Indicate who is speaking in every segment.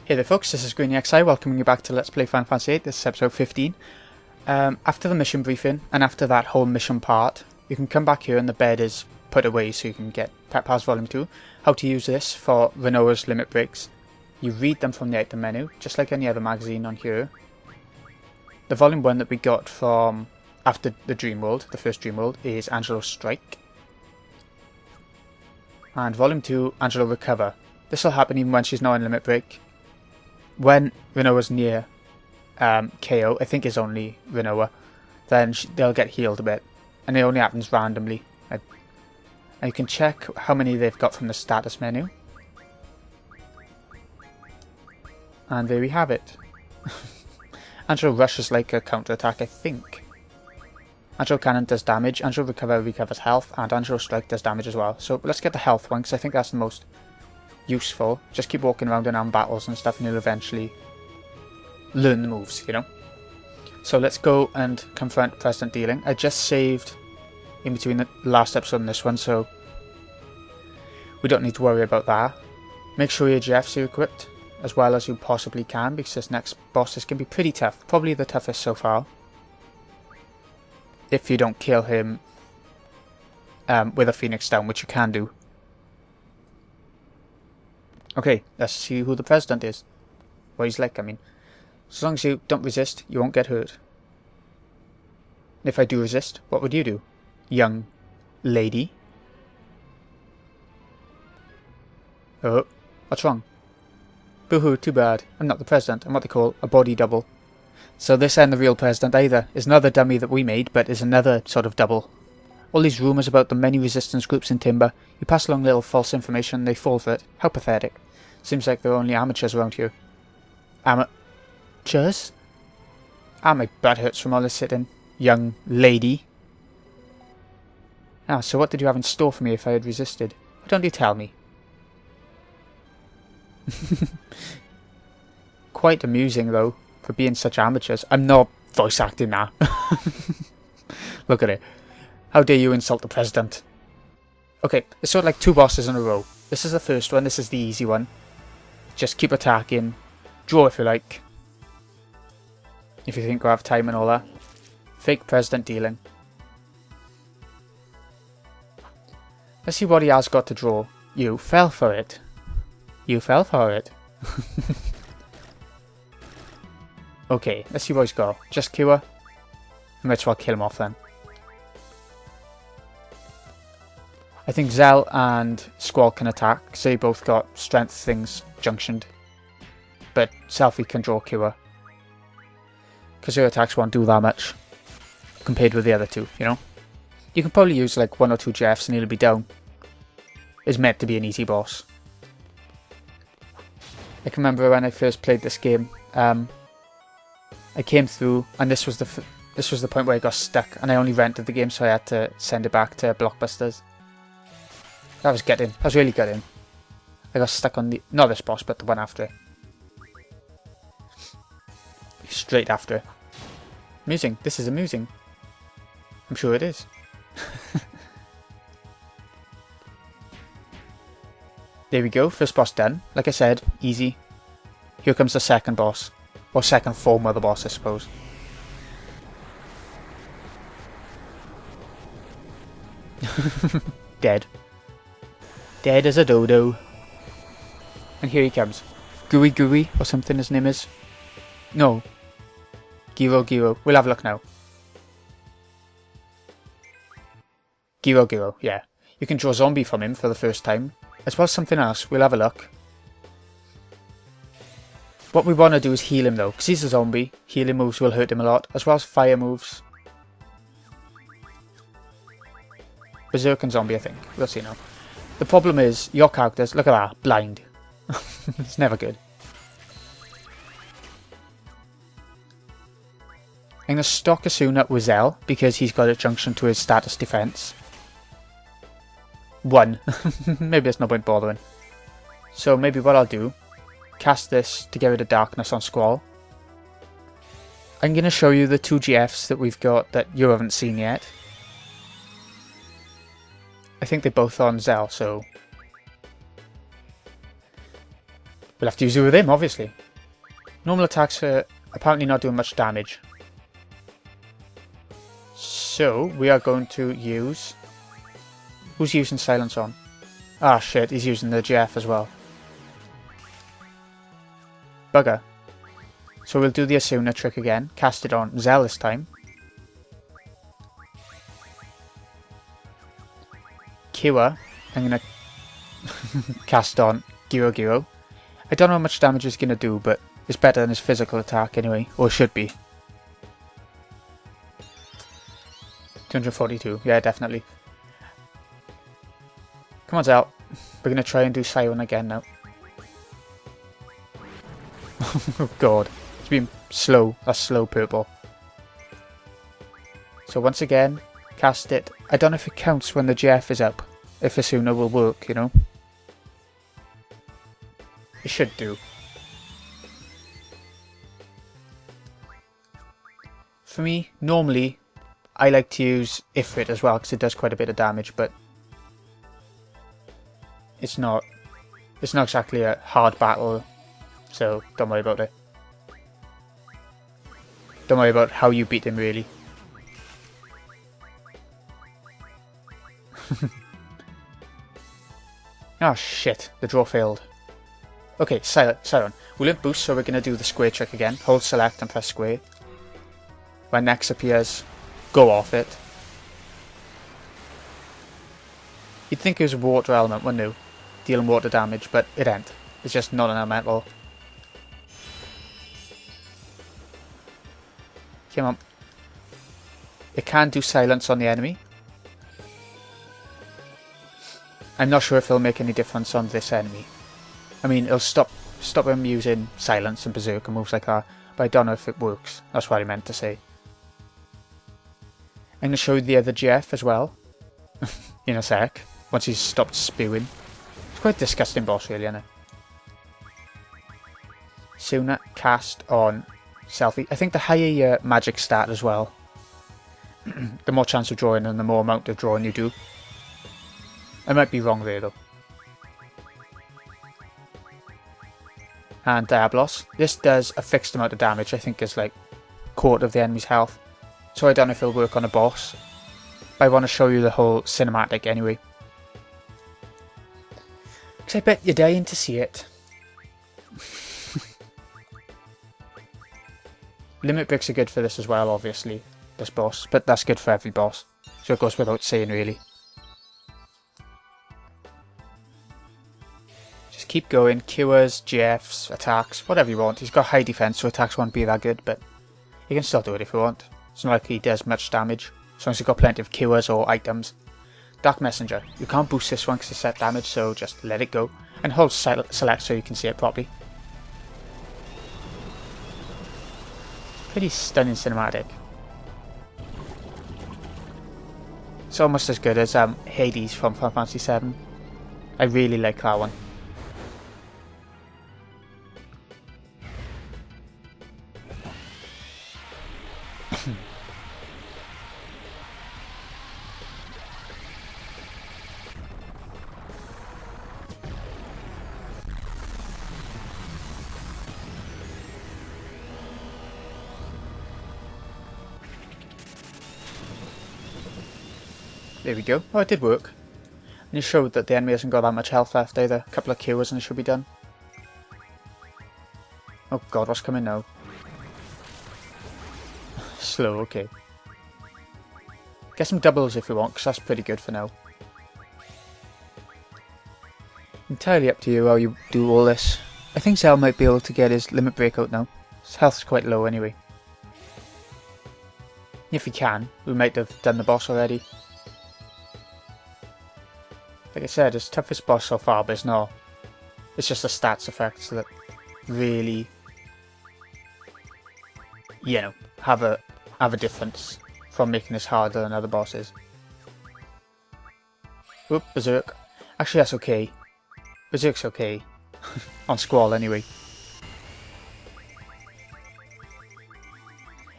Speaker 1: Hey there folks, this is GreenXI welcoming you back to Let's Play Final Fantasy VIII. This is episode 15. After the mission briefing, and after that whole mission part, you can come back here and the bed is put away so you can get Pet Pals Volume 2. How to use this for Rinoa's limit breaks. You read them from the item menu, just like any other magazine on here. The Volume 1 that we got from after the Dream World, the first Dream World, is Angelo's Strike. And Volume 2, Angelo Recover. This will happen even when she's not in limit break. When Rinoa's near KO, I think it's only Rinoa, then they'll get healed a bit. And it only happens randomly. And you can check how many they've got from the status menu. And there we have it. Angelo rushes like a counter-attack, I think. Angelo Cannon does damage, Angelo Recover recovers health, and Angelo Strike does damage as well. So let's get the health one, because I think that's the most useful. Just keep walking around and arm battles and stuff and you'll eventually learn the moves, you know. So let's go and confront President Dealing. I just saved in between the last episode and this one, so we don't need to worry about that. Make sure your Jeffs are equipped as well as you possibly can, because this next boss is going to be pretty tough. Probably the toughest so far. If you don't kill him with a Phoenix down, which you can do. Okay, let's see who the president is. What he's like, I mean. As long as you don't resist, you won't get hurt. If I do resist, what would you do? Young lady? Oh, what's wrong? Boo-hoo, too bad. I'm not the president. I'm what they call a body double. So this ain't the real president either. Is another dummy that we made, but is another sort of double. All these rumours about the many resistance groups in Timber. You pass along little false information and they fall for it. How pathetic. Seems like there are only amateurs around here. Amateurs? Ah, my butt hurts from all this sitting. Young lady. Ah, so what did you have in store for me if I had resisted? Why don't you tell me? Quite amusing though, for being such amateurs. I'm not voice acting that. Look at it. How dare you insult the president? Okay, it's sort of like two bosses in a row. This is the first one, this is the easy one. Just keep attacking. Draw if you like. If you think you have time and all that. Fake President Dealing. Let's see what he has got to draw. You fell for it. You fell for it. Okay, let's see what he's got. Just cure. I might as well kill him off then. I think Zell and Squall can attack, so they both got strength things junctioned. But Selfie can draw cure. Because her attacks won't do that much compared with the other two, you know? You can probably use like one or two Jeffs and he'll be down. It's meant to be an easy boss. I can remember when I first played this game, I came through and this was the point where I got stuck and I only rented the game, so I had to send it back to Blockbusters. That was really gutting. I got stuck on not this boss, but the one after it. Straight after it. Amusing. This is amusing. I'm sure it is. There we go. First boss done. Like I said, easy. Here comes the second boss. Or second form of the boss, I suppose. Dead. Dead as a dodo. And here he comes. Gooey or something his name is. No. Giro. We'll have a look now. Giro, yeah. You can draw zombie from him for the first time. As well as something else. We'll have a look. What we want to do is heal him though, because he's a zombie. Healing moves will hurt him a lot, as well as fire moves. Berserk and zombie, I think. We'll see now. The problem is, your characters, look at that, blind. It's never good. I'm going to stock Asuna with Zell, because he's got a junction to his status defense. 1. Maybe there's no point bothering. So maybe what I'll do, cast this to get rid of darkness on Squall. I'm going to show you the two GFs that we've got that you haven't seen yet. I think they're both on Zell, so We'll have to use it with him, obviously. Normal attacks are apparently not doing much damage. So, we are going to use... Who's using silence on? Ah, shit, he's using the GF as well. Bugger. So we'll do the Asuna trick again. Cast it on Zell this time. Cure. I'm going to cast on Gerogero. I don't know how much damage it's going to do, but it's better than his physical attack anyway. Or should be. 242. Yeah, definitely. Come on, Zell. We're going to try and do Siren again now. Oh god. It's been slow. That's slow purple. So once again, cast it. I don't know if it counts when the GF is up. If Asuna will work, you know. It should do. For me, normally, I like to use Ifrit as well because it does quite a bit of damage, but it's not exactly a hard battle, so don't worry about it. Don't worry about how you beat him, really. Oh shit, the draw failed. Okay, Siren. We'll hit boost, so we're going to do the square trick again. Hold select and press square. When X appears, go off it. You'd think it was a water element, wouldn't you? Dealing water damage, but it ain't. It's just not an elemental. Come on. It can do silence on the enemy. I'm not sure if it'll make any difference on this enemy. I mean, it'll stop him using silence and berserk and moves like that, but I don't know if it works. That's what I meant to say. I'm going to show you the other GF as well. In a sec. Once he's stopped spewing. It's quite a disgusting boss, really, isn't it? Suna cast on Selfie. I think the higher your magic stat as well, the more chance of drawing and the more amount of drawing you do. I might be wrong there though. And Diablos. This does a fixed amount of damage. I think it's like a quarter of the enemy's health. So I don't know if it'll work on a boss. But I want to show you the whole cinematic anyway. Because I bet you're dying to see it. Limit breaks are good for this as well, obviously. This boss. But that's good for every boss. So it goes without saying, really. Just keep going. Cures, GFs, attacks, whatever you want. He's got high defense, so attacks won't be that good. But you can still do it if you want. It's not like he does much damage. As long as you've got plenty of cures or items. Dark Messenger. You can't boost this one because it's set damage, so just let it go. And hold select so you can see it properly. Pretty stunning cinematic. It's almost as good as Hades from Final Fantasy VII. I really like that one. There we go. Oh, it did work. And it showed that the enemy hasn't got that much health left either. A couple of cures and it should be done. Oh god, what's coming now? Slow, okay. Get some doubles if you want, because that's pretty good for now. Entirely up to you how you do all this. I think Zell might be able to get his limit breakout now. His health's quite low anyway. If he can, we might have done the boss already. Like I said, it's the toughest boss so far, but it's not. It's just the stats effects that really, you know, have a difference from making this harder than other bosses. Oop, Berserk. Actually, that's okay. Berserk's okay. On Squall, anyway.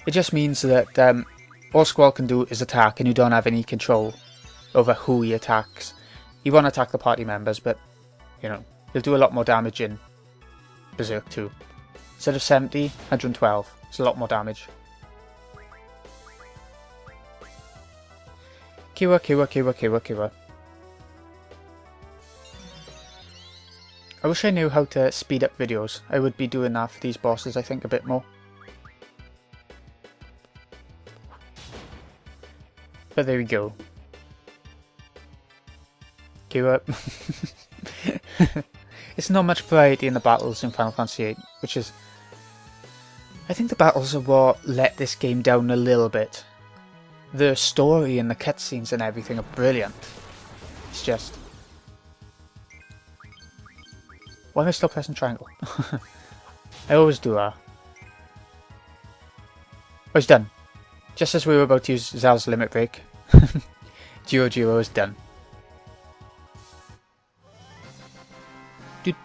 Speaker 1: It just means that all Squall can do is attack, and you don't have any control over who he attacks. He won't attack the party members, but, you know, he'll do a lot more damage in Berserk 2. Instead of 70, 112. It's a lot more damage. Kiwa, Kiwa, Kiwa, Kiwa, Kiwa. I wish I knew how to speed up videos. I would be doing that for these bosses, I think, a bit more. But there we go. Kiwa. It's not much variety in the battles in Final Fantasy VIII, which is... I think the battles are what let this game down a little bit. The story and the cutscenes and everything are brilliant. It's just... Why am I still pressing triangle? I always do that. Oh, it's done. Just as we were about to use Zal's limit break. Gerogero is done.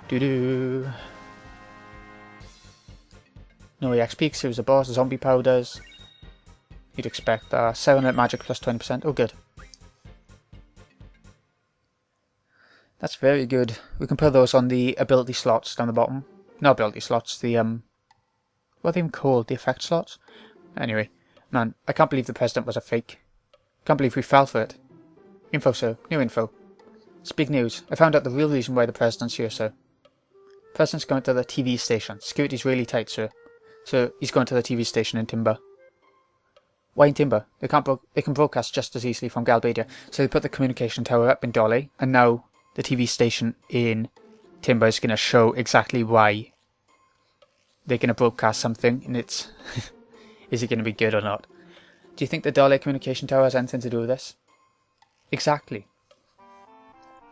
Speaker 1: Do. No EXP because it was a boss, zombie powders. You'd expect that. 7 magic plus 20%. Oh, good. That's very good. We can put those on the ability slots down the bottom. Not ability slots, the, what are they even called? The effect slots? Anyway, man, I can't believe the president was a fake. Can't believe we fell for it. Info, sir. New info. It's big news. I found out the real reason why the president's here, sir. President's going to the TV station. Security's really tight, sir. So he's going to the TV station in Timber. Why in Timber? They can broadcast just as easily from Galbadia. So they put the communication tower up in Dole, and now the TV station in Timber is going to show exactly why they're going to broadcast something, and it's... is it going to be good or not? Do you think the Dole communication tower has anything to do with this? Exactly.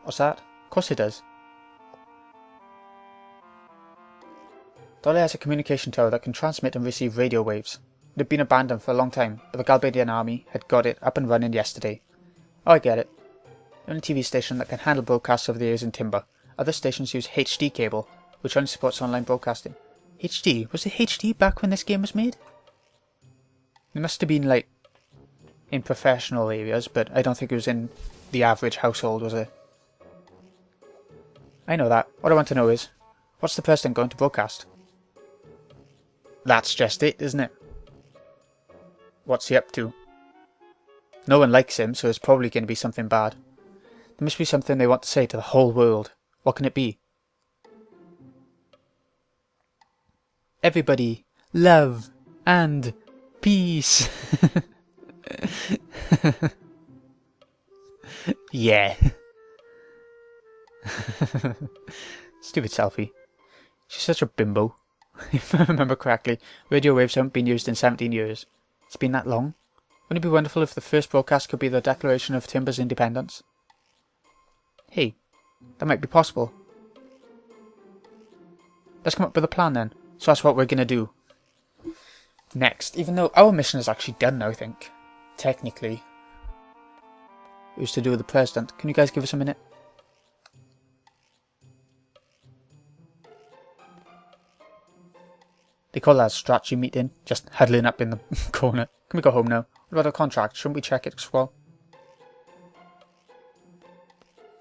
Speaker 1: What's that? Of course it does. Dole has a communication tower that can transmit and receive radio waves. It had been abandoned for a long time, but the Galbadian army had got it up and running yesterday. Oh, I get it. The only TV station that can handle broadcasts over the air is in Timber. Other stations use HD cable, which only supports online broadcasting. HD? Was it HD back when this game was made? It must have been, like, in professional areas, but I don't think it was in the average household, was it? I know that. What I want to know is, what's the president going to broadcast? That's just it, isn't it? What's he up to? No one likes him, so it's probably going to be something bad. There must be something they want to say to the whole world. What can it be? Everybody, love and peace. Yeah. Stupid selfie. She's such a bimbo. If I remember correctly, radio waves haven't been used in 17 years. It's been that long? Wouldn't it be wonderful if the first broadcast could be the declaration of Timber's independence? Hey, that might be possible. Let's come up with a plan then. So that's what we're going to do next. Even though our mission is actually done now, I think. Technically. It was to do with the president. Can you guys give us a minute? They call that a strategy meeting, just huddling up in the corner. Can we go home now? What about our contract? Shouldn't we check it as well?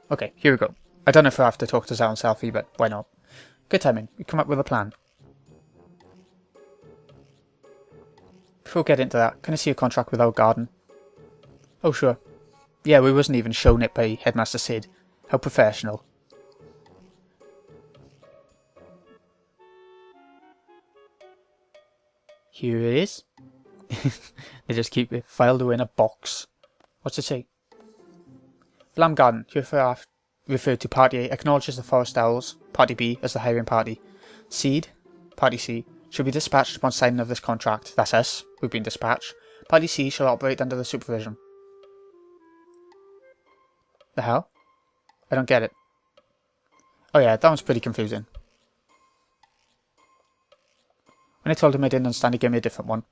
Speaker 1: Okay, here we go. I don't know if I have to talk to Zal and Selfie, but why not? Good timing. We come up with a plan. Before we get into that, can I see a contract with our garden? Oh, sure. Yeah, we wasn't even shown it by Headmaster Sid. How professional. Here it is. They just keep it filed away in a box. What's it say? Blam Garden, referred to Party A, acknowledges the Forest Owls, Party B, as the hiring party. Seed, Party C, shall be dispatched upon signing of this contract. That's us. We've been dispatched. Party C shall operate under the supervision. The hell? I don't get it. Oh yeah, that one's pretty confusing. When I told him I didn't understand, he gave me a different one.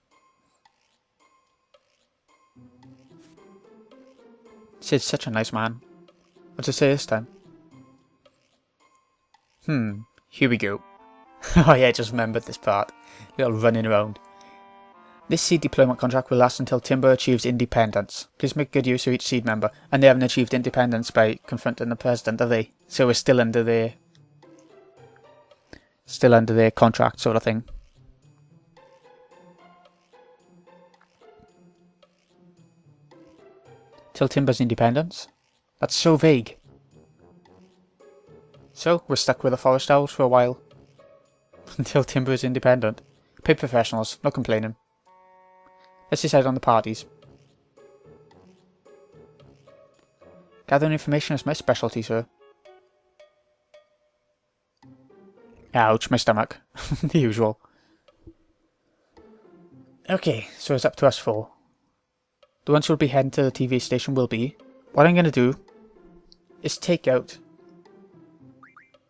Speaker 1: Sid's such a nice man. What's it say this time? Here we go. Oh yeah, I just remembered this part. Little running around. This seed deployment contract will last until Timber achieves independence. Please make good use of each seed member. And they haven't achieved independence by confronting the president, have they? So we're still under their Still under their contract sort of thing. Till Timber's independence? That's so vague. So, we're stuck with the forest owls for a while. Until Timber is independent. Paid professionals, no complaining. Let's decide on the parties. Gathering information is my specialty, sir. Ouch, my stomach. The usual. Okay, so it's up to us four. The ones who'll be heading to the TV station will be... What I'm going to do is take out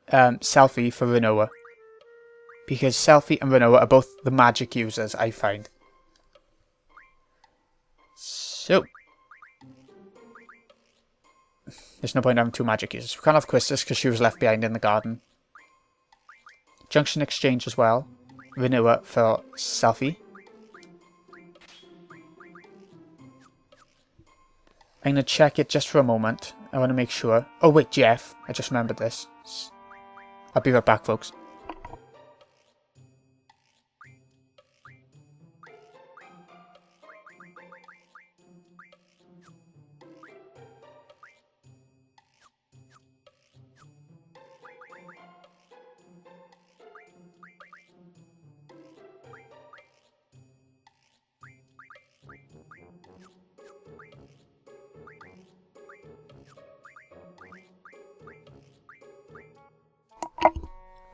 Speaker 1: Selfie for Renoa. Because Selfie and Renoa are both the magic users, I find. So... There's no point having two magic users. We can't have Quistis because she was left behind in the garden. Junction exchange as well. Renoa for Selfie. I'm going to check it just for a moment. I want to make sure. Oh wait, Jeff. I just remembered this. I'll be right back, folks.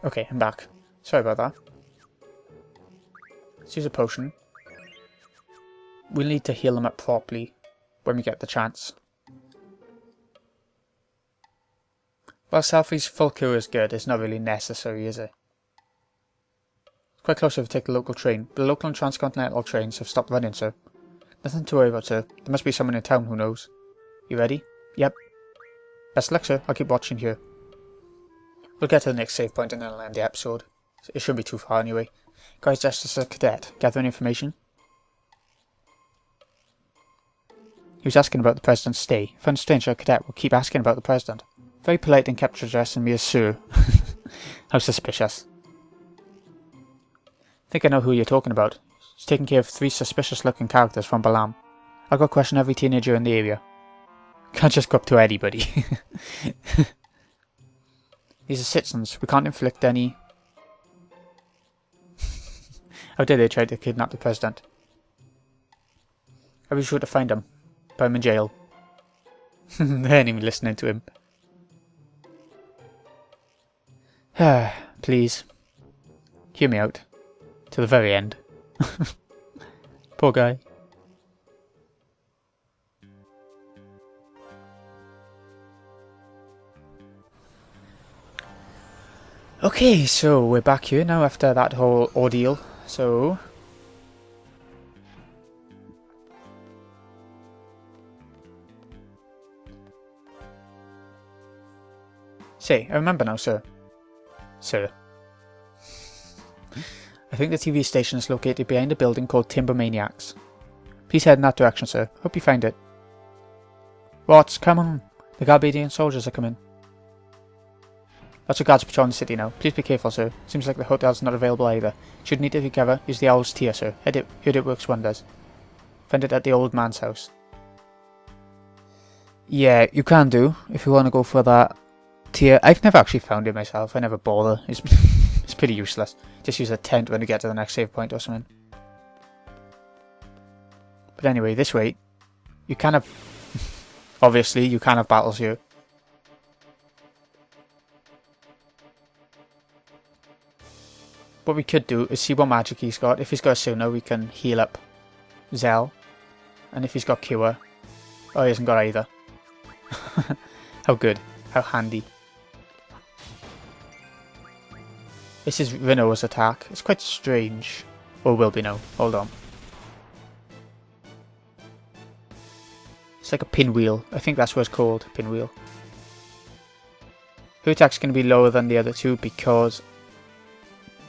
Speaker 1: Okay, I'm back. Sorry about that. Let's use a potion. We'll need to heal them up properly when we get the chance. While Selfie's full cure is good, it's not really necessary, is it? It's quite close if we take the local train, but the local and transcontinental trains have stopped running, sir. Nothing to worry about, sir. There must be someone in town who knows. You ready? Yep. Best luck, sir. I'll keep watching here. We'll get to the next save point and then I'll end the episode. It shouldn't be too far anyway. Guys, just as a cadet, gathering information. He was asking about the president's stay. Found strange our cadet will keep asking about the president. Very polite and kept addressing me as sir. How suspicious. I think I know who you're talking about. He's taking care of 3 suspicious looking characters from Balam. I'll go question every teenager in the area. Can't just go up to anybody. These are citizens. We can't inflict any... How dare they try to kidnap the president? I'll be sure to find him. Put him in jail. They ain't even listening to him. Please. Hear me out. To the very end. Poor guy. Okay, so we're back here now after that whole ordeal. So... Say, I remember now, sir. Sir. I think the TV station is located behind a building called Timber Maniacs. Please head in that direction, sir. Hope you find it. What? Come on. The Garbadian soldiers are coming. Lots of guards patrolling the city now. Please be careful, sir. Seems like the hotel's not available either. Should need to recover, use the Owl's Tier, sir. Heard it works wonders. Find it at the old man's house. Yeah, you can do, if you want to go for that tier. I've never actually found it myself. I never bother. It's pretty useless. Just use a tent when you get to the next save point or something. But anyway, this way, you can have... Obviously, you can have battles here. What we could do is see what magic he's got. If he's got a Suna, we can heal up Zell. And if he's got Cure... Oh, he hasn't got either. How good. How handy. This is Renoa's attack. It's quite strange. Or will be now. Hold on. It's like a pinwheel. I think that's what it's called. Pinwheel. Her attack's going to be lower than the other two because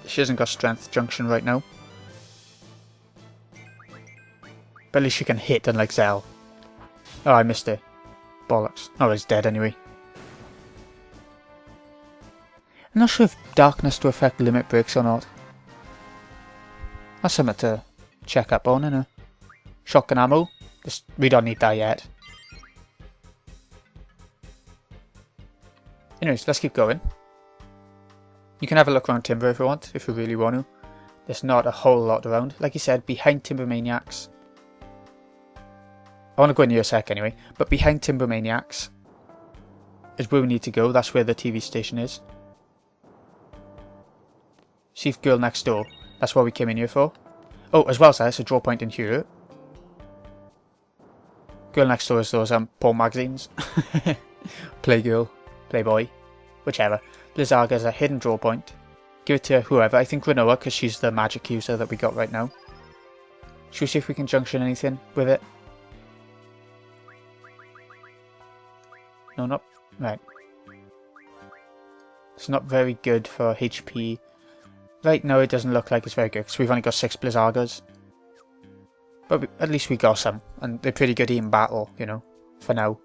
Speaker 1: she hasn't got strength junction right now. But at least she can hit unlike Zell. Oh, I missed it. Bollocks. Oh, he's dead anyway. not sure if darkness to affect limit breaks or not. That's something to check up on, innit? Shotgun ammo. We don't need that yet. Anyways, let's keep going. You can have a look around Timber if you want, if you really want to. There's not a whole lot around. Like you said, behind Timber Maniacs. I want to go in here a sec anyway, but behind Timber Maniacs is where we need to go. That's where the TV station is. See if Girl Next Door. That's what we came in here for. Oh, as well as there's a draw point in here. Girl Next Door is those porn magazines. Playgirl, Playboy, whichever. Blizzaga is a hidden draw point. Give it to whoever. I think Renoa, because she's the magic user that we got right now. Should we see if we can junction anything with it? No, not... Right. It's not very good for HP. Right now it doesn't look like it's very good, because we've only got 6 Blizzagas. But at least we got some, and they're pretty good in battle, you know, for now.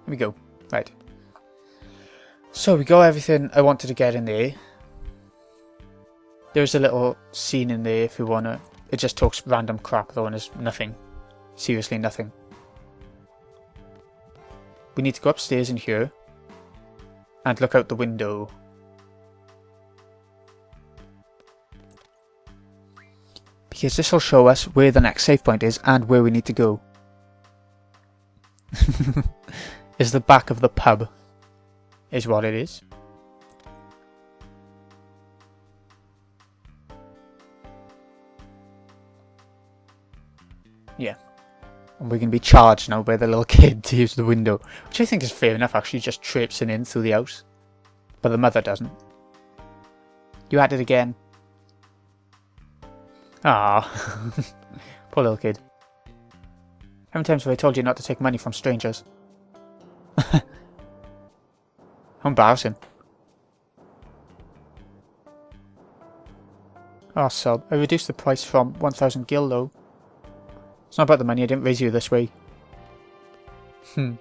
Speaker 1: Here we go. Right. So we got everything I wanted to get in there. There's a little scene in there if we wanna. It just talks random crap though, and there's nothing. Seriously nothing. We need to go upstairs in here and look out the window. Because this will show us where the next save point is and where we need to go. Is the back of the pub. Is what it is. Yeah. And we're going to be charged now by the little kid to use the window. Which I think is fair enough, actually, just traipsing in through the house. But the mother doesn't. You at it again. Ah, poor little kid. How many times have I told you not to take money from strangers? How embarrassing. Oh, so I reduced the price from 1,000 gil though. It's not about the money, I didn't raise you this way. I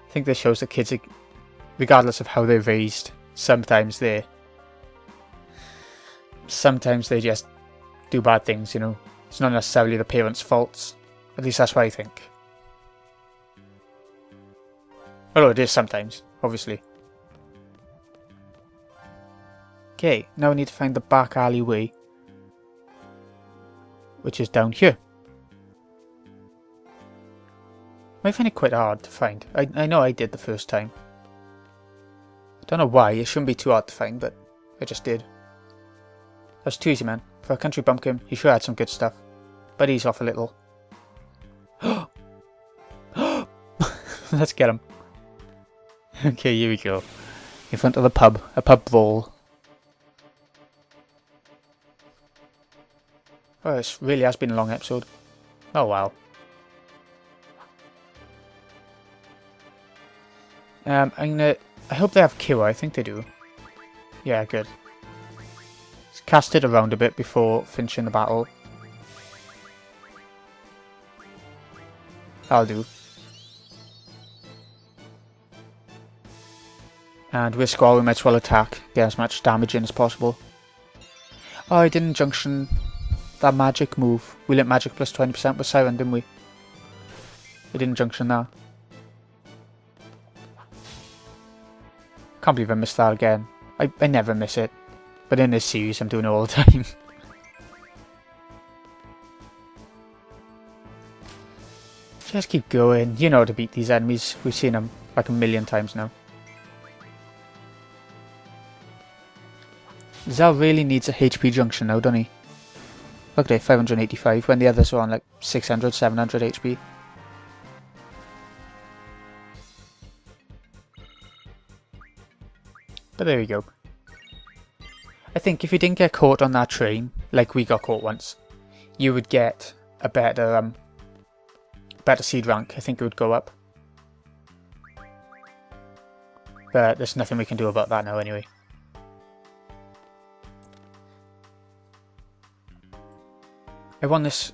Speaker 1: think this shows that kids, regardless of how they're raised, sometimes they just do bad things, you know. It's not necessarily the parents' faults. At least that's what I think. Although it is sometimes, obviously. Okay, now we need to find the back alleyway, which is down here. I find it quite hard to find. I know I did the first time. I don't know why, it shouldn't be too hard to find, but I just did. That's too easy, man. For a country bumpkin, he sure had some good stuff. But he's off a little. Let's get him. Okay, here we go. In front of the pub. A pub brawl. Oh, this really has been a long episode. Oh, wow. I hope they have cure. I think they do. Yeah, good. Let's cast it around a bit before finishing the battle. I'll do. And with Squall we might as well attack. Get as much damage in as possible. Oh, I didn't junction that magic move. We lit magic plus 20% with Siren, didn't we? We didn't junction that. Can't believe I missed that again. I never miss it. But in this series I'm doing it all the time. Just keep going. You know how to beat these enemies. We've seen them like a million times now. Zal really needs a HP junction now, doesn't he? Look at it, 585 when the others were on like 600, 700 HP. But there we go. I think if you didn't get caught on that train, like we got caught once, you would get a better seed rank. I think it would go up. But there's nothing we can do about that now anyway. I want this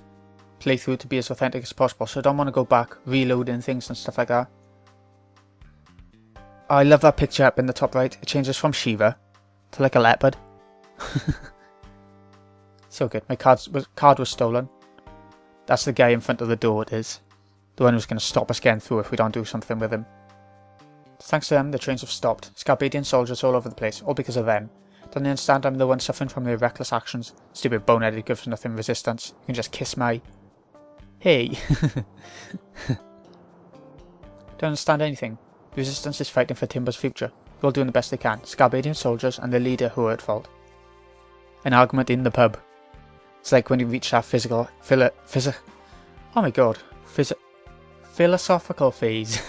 Speaker 1: playthrough to be as authentic as possible, so I don't want to go back reloading things and stuff like that. Oh, I love that picture up in the top right. It changes from Shiva to like a leopard. So good. My card was stolen. That's the guy in front of the door, it is. The one who's going to stop us getting through if we don't do something with him. Thanks to them, the trains have stopped. Scarbadian soldiers all over the place, all because of them. Don't you understand I'm the one suffering from their reckless actions? Stupid boneheaded good for nothing resistance. You can just kiss my... Hey! Don't understand anything. The resistance is fighting for Timber's future. They're all doing the best they can. Scarbadian soldiers and the leader who are at fault. An argument in the pub. It's like when you reach that philosophical phase.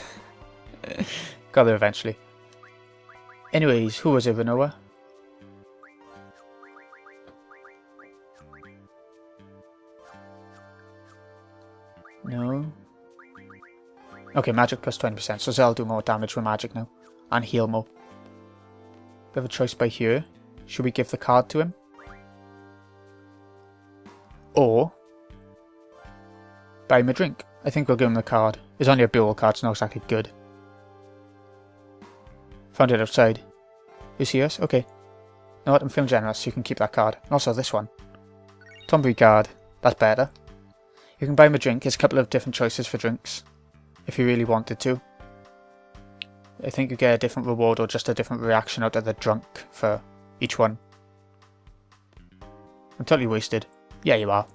Speaker 1: Got there eventually. Anyways, who was it, Renoa? No. Okay, magic plus 20%, so Zell do more damage with magic now. And heal more. We have a choice by here. Should we give the card to him? Or buy him a drink. I think we'll give him the card. It's only a dual card, it's not exactly good. Found it outside. You see us? Okay. You know what, I'm feeling generous, you can keep that card. And also this one. Tombury card. That's better. You can buy him a drink. There's a couple of different choices for drinks. If you really wanted to. I think you get a different reward or just a different reaction out of the drunk for each one. I'm totally wasted. Yeah, you are.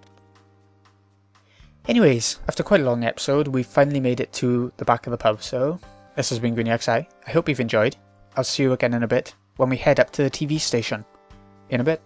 Speaker 1: Anyways, after quite a long episode, we finally made it to the back of the pub, so this has been GreenyXI. I hope you've enjoyed. I'll see you again in a bit when we head up to the TV station. In a bit.